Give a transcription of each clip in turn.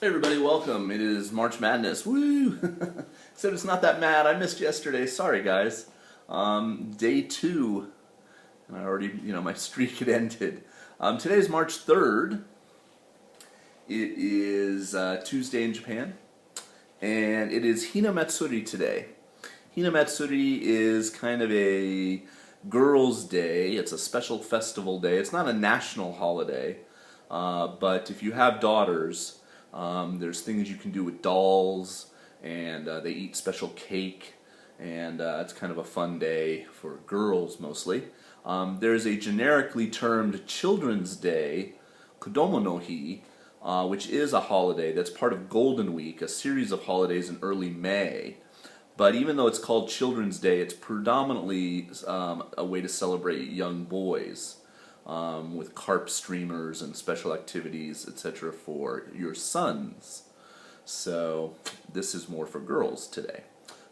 Hey everybody, welcome. It is March Madness. Woo! Except it's not that mad. I missed yesterday. Sorry, guys. Day 2, and I already, my streak had ended. Today is March 3rd. It is Tuesday in Japan, and it is Hina Matsuri today. Hina Matsuri is kind of a girls' day. It's a special festival day. It's not a national holiday, but if you have daughters, there's things you can do with dolls, and they eat special cake, and it's kind of a fun day for girls mostly. There's a generically termed Children's Day, Kodomo no Hi, which is a holiday that's part of Golden Week, a series of holidays in early May. But even though it's called Children's Day, it's predominantly a way to celebrate young boys. With carp streamers and special activities, etc. for your sons. So this is more for girls today.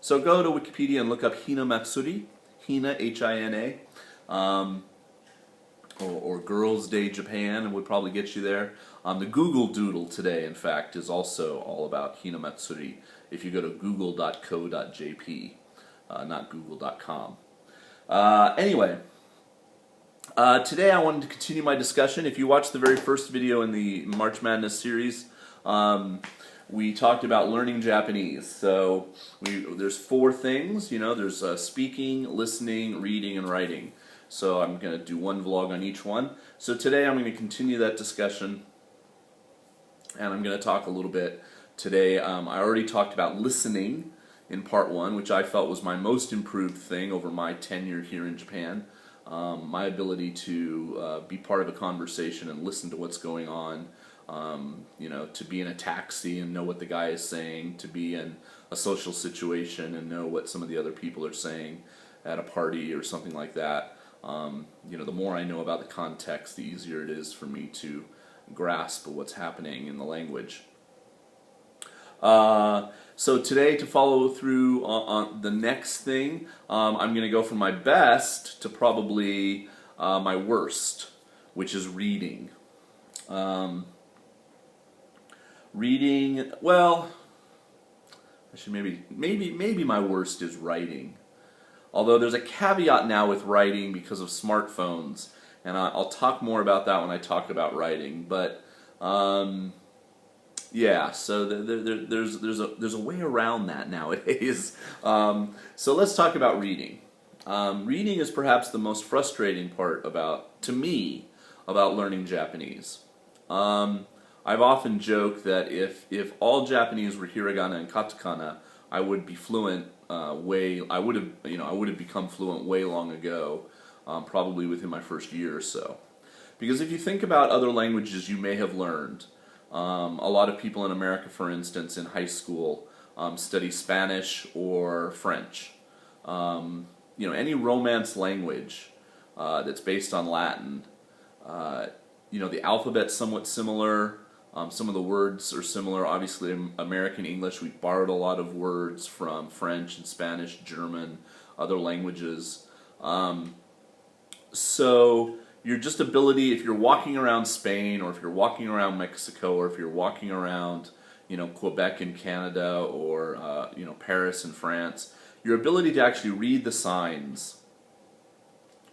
So go to Wikipedia and look up Hina Matsuri, Hina, H-I-N-A, or Girls' Day Japan would probably get you there. The Google Doodle today, in fact, is also all about Hina Matsuri if you go to google.co.jp, not google.com. Anyway, today I wanted to continue my discussion. If you watched the very first video in the March Madness series, we talked about learning Japanese. So there's 4 things, there's speaking, listening, reading, and writing. So I'm going to do one vlog on each one. So today I'm going to continue that discussion, and I'm going to talk a little bit today. I already talked about listening in part 1, which I felt was my most improved thing over my tenure here in Japan. My ability to be part of a conversation and listen to what's going on, to be in a taxi and know what the guy is saying, to be in a social situation and know what some of the other people are saying at a party or something like that. The more I know about the context, the easier it is for me to grasp what's happening in the language. So today, to follow through on the next thing, I'm going to go from my best to probably my worst, which is reading. Reading, well, I should maybe my worst is writing. Although there's a caveat now with writing because of smartphones, and I'll talk more about that when I talk about writing. But yeah, so there's a way around that nowadays. So let's talk about reading. Reading is perhaps the most frustrating part to me about learning Japanese. I've often joked that if all Japanese were hiragana and katakana, I would be fluent. I would have become fluent way long ago, probably within my first year or so. Because if you think about other languages you may have learned. A lot of people in America, for instance, in high school, study Spanish or French. Any Romance language that's based on Latin. The alphabet's somewhat similar. Some of the words are similar. Obviously, in American English, we borrowed a lot of words from French and Spanish, German, other languages. So your just ability, if you're walking around Spain, or if you're walking around Mexico, or if you're walking around, Quebec in Canada, or Paris in France, your ability to actually read the signs,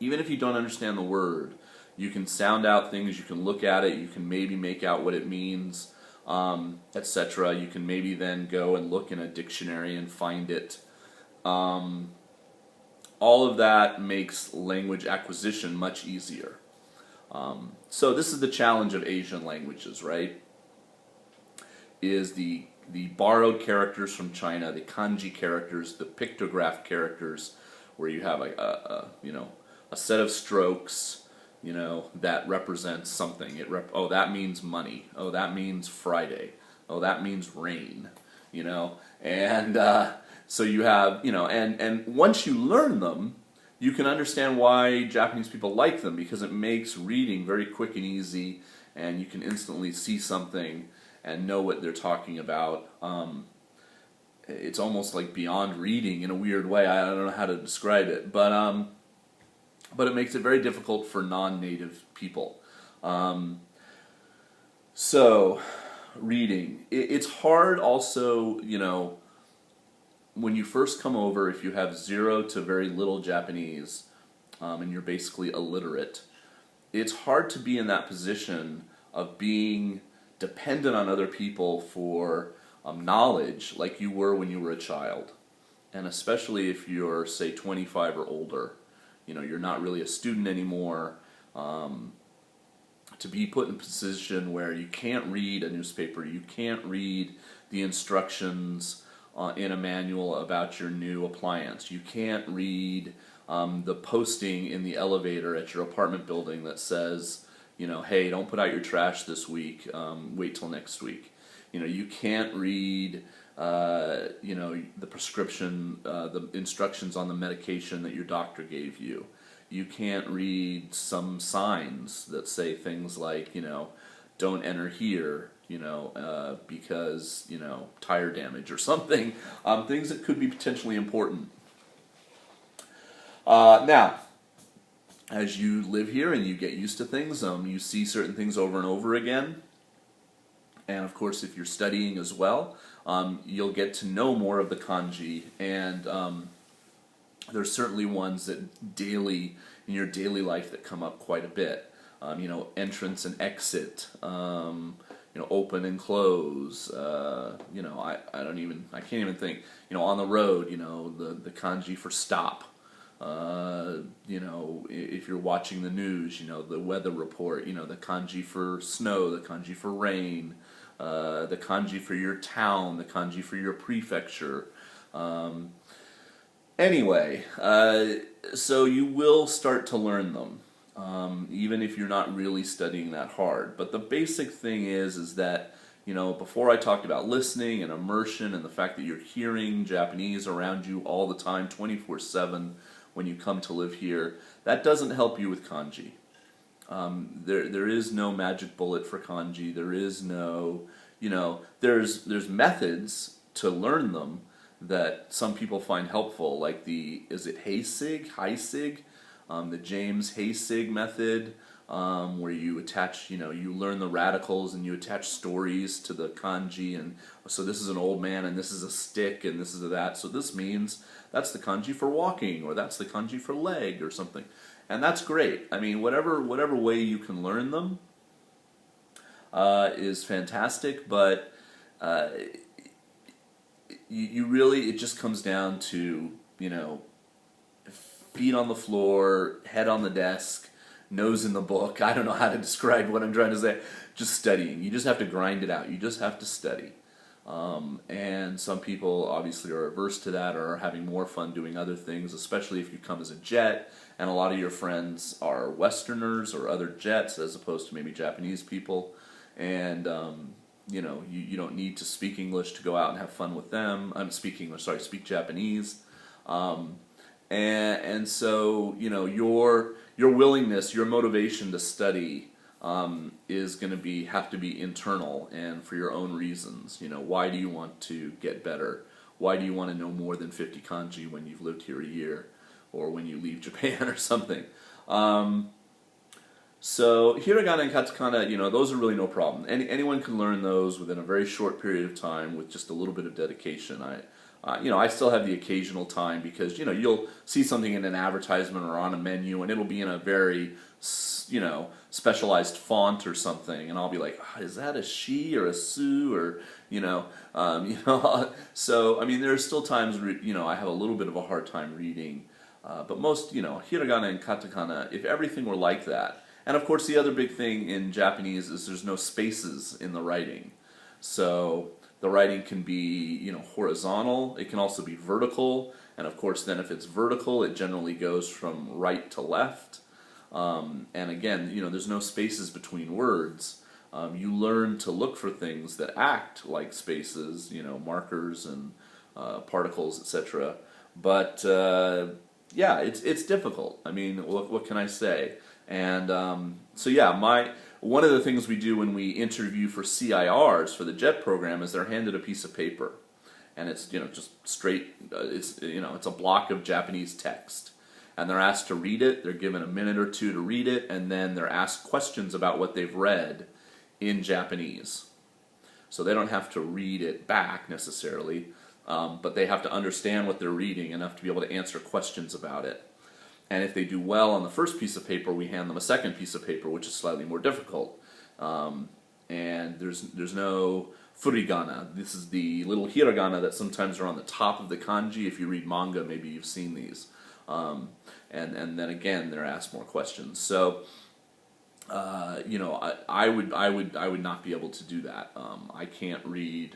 even if you don't understand the word, you can sound out things, you can look at it, you can maybe make out what it means, etc. You can maybe then go and look in a dictionary and find it. All of that makes language acquisition much easier. So this is the challenge of Asian languages, right? Is the borrowed characters from China, the kanji characters, the pictograph characters, where you have a set of strokes, that represents something. Oh, that means money. Oh, that means Friday. Oh, that means rain. And so you have, and once you learn them, you can understand why Japanese people like them, because it makes reading very quick and easy, and you can instantly see something and know what they're talking about. It's almost like beyond reading in a weird way. I don't know how to describe it, but it makes it very difficult for non-native people. So reading. It's hard also, when you first come over, if you have zero to very little Japanese, and you're basically illiterate, it's hard to be in that position of being dependent on other people for knowledge like you were when you were a child. And especially if you're, say, 25 or older, you're not really a student anymore. To be put in a position where you can't read a newspaper, you can't read the instructions in a manual about your new appliance, you can't read the posting in the elevator at your apartment building that says, hey, don't put out your trash this week, wait till next week. You can't read, the prescription, the instructions on the medication that your doctor gave you. You can't read some signs that say things like, don't enter here, because, tire damage or something, things that could be potentially important. Now, as you live here and you get used to things, you see certain things over and over again. And of course, if you're studying as well, you'll get to know more of the kanji. And there's certainly ones that in your daily life that come up quite a bit. Entrance and exit, open and close. I can't even think. On the road, the kanji for stop. If you're watching the news, the weather report, the kanji for snow, the kanji for rain, the kanji for your town, the kanji for your prefecture. Anyway, so you will start to learn them, even if you're not really studying that hard. But the basic thing is that, before I talked about listening and immersion and the fact that you're hearing Japanese around you all the time, 24/7, when you come to live here, that doesn't help you with kanji. There is no magic bullet for kanji. There is no, there's methods to learn them that some people find helpful, like is it Heisig, the James Heisig method, where you attach, you learn the radicals and you attach stories to the kanji, and so this is an old man and this is a stick and this is that, so this means that's the kanji for walking, or that's the kanji for leg or something. And that's great. I mean, whatever way you can learn them is fantastic, but you really, it just comes down to, feet on the floor, head on the desk, nose in the book. I don't know how to describe what I'm trying to say. Just studying. You just have to grind it out. You just have to study. And some people obviously are averse to that or are having more fun doing other things, especially if you come as a jet and a lot of your friends are Westerners or other jets as opposed to maybe Japanese people. And, you don't need to speak English to go out and have fun with them. Speak Japanese. And so, your willingness, your motivation to study is going to have to be internal and for your own reasons. Why do you want to get better? Why do you want to know more than 50 kanji when you've lived here a year, or when you leave Japan or something? So hiragana and katakana, those are really no problem. Anyone can learn those within a very short period of time with just a little bit of dedication. I still have the occasional time because, you'll see something in an advertisement or on a menu and it'll be in a very, specialized font or something, and I'll be like, is that a she or a su, or, so, I mean, there are still times where, I have a little bit of a hard time reading, but most, hiragana and katakana, if everything were like that. And of course the other big thing in Japanese is there's no spaces in the writing. So the writing can be, horizontal, it can also be vertical, and of course then if it's vertical it generally goes from right to left. And again, there's no spaces between words. You learn to look for things that act like spaces, markers and particles, etc. But yeah, it's difficult. I mean, what can I say? And so yeah, one of the things we do when we interview for CIRs for the JET program is they're handed a piece of paper, and it's just straight. It's a block of Japanese text, and they're asked to read it. They're given a minute or two to read it, and then they're asked questions about what they've read in Japanese. So they don't have to read it back necessarily, but they have to understand what they're reading enough to be able to answer questions about it. And if they do well on the first piece of paper, we hand them a second piece of paper, which is slightly more difficult. And there's no furigana. This is the little hiragana that sometimes are on the top of the kanji. If you read manga, maybe you've seen these. And then again, they're asked more questions. So, I would not be able to do that. I can't read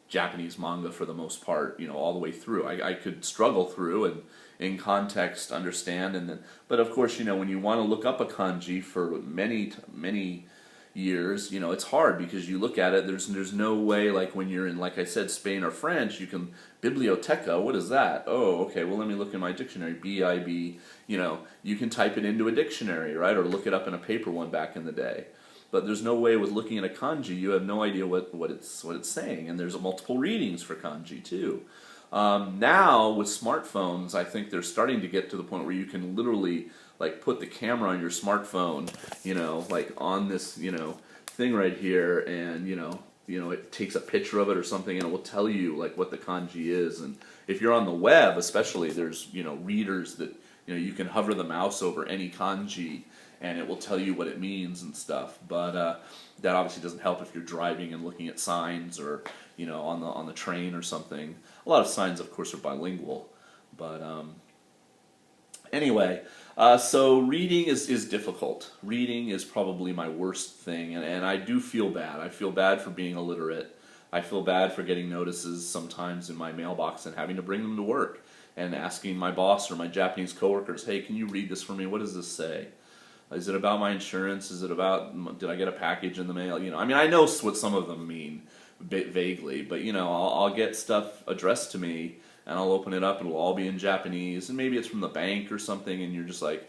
Japanese manga for the most part, all the way through. I could struggle through and in context understand, and then, but of course, when you want to look up a kanji for many years, it's hard because you look at it. There's no way, like when you're in, like I said, Spain or French, you can biblioteca. What is that? Oh, okay. Well, let me look in my dictionary. BIB. You can type it into a dictionary, right, or look it up in a paper one back in the day. But there's no way with looking at a kanji, you have no idea what it's saying, and there's multiple readings for kanji too. Now with smartphones, I think they're starting to get to the point where you can literally like put the camera on your smartphone, like on this thing right here, and it takes a picture of it or something, and it will tell you like what the kanji is. And if you're on the web, especially, there's readers that you can hover the mouse over any kanji, and it will tell you what it means and stuff. But that obviously doesn't help if you're driving and looking at signs, or on the train or something. A lot of signs, of course, are bilingual. But anyway, so reading is difficult. Reading is probably my worst thing, and I do feel bad. I feel bad for being illiterate. I feel bad for getting notices sometimes in my mailbox and having to bring them to work and asking my boss or my Japanese coworkers, hey, can you read this for me? What does this say? Is it about my insurance? Is it about, did I get a package in the mail? I know what some of them mean vaguely, but I'll get stuff addressed to me, and I'll open it up and it'll all be in Japanese, and maybe it's from the bank or something, and you're just like,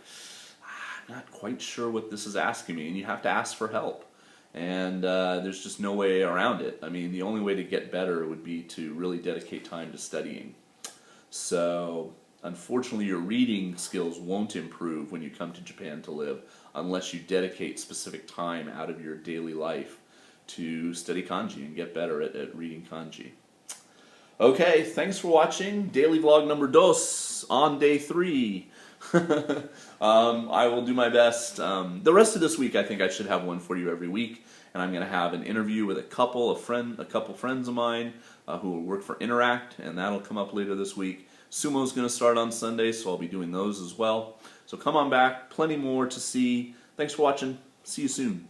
I'm not quite sure what this is asking me, and you have to ask for help. And there's just no way around it. The only way to get better would be to really dedicate time to studying. So, unfortunately, your reading skills won't improve when you come to Japan to live unless you dedicate specific time out of your daily life to study kanji and get better at reading kanji. Okay, thanks for watching. Daily vlog number 2 on day 3. I will do my best. The rest of this week, I think I should have one for you every week, and I'm going to have an interview with a couple friends of mine who will work for Interact, and that'll come up later this week. Sumo's going to start on Sunday, so I'll be doing those as well. So come on back. Plenty more to see. Thanks for watching. See you soon.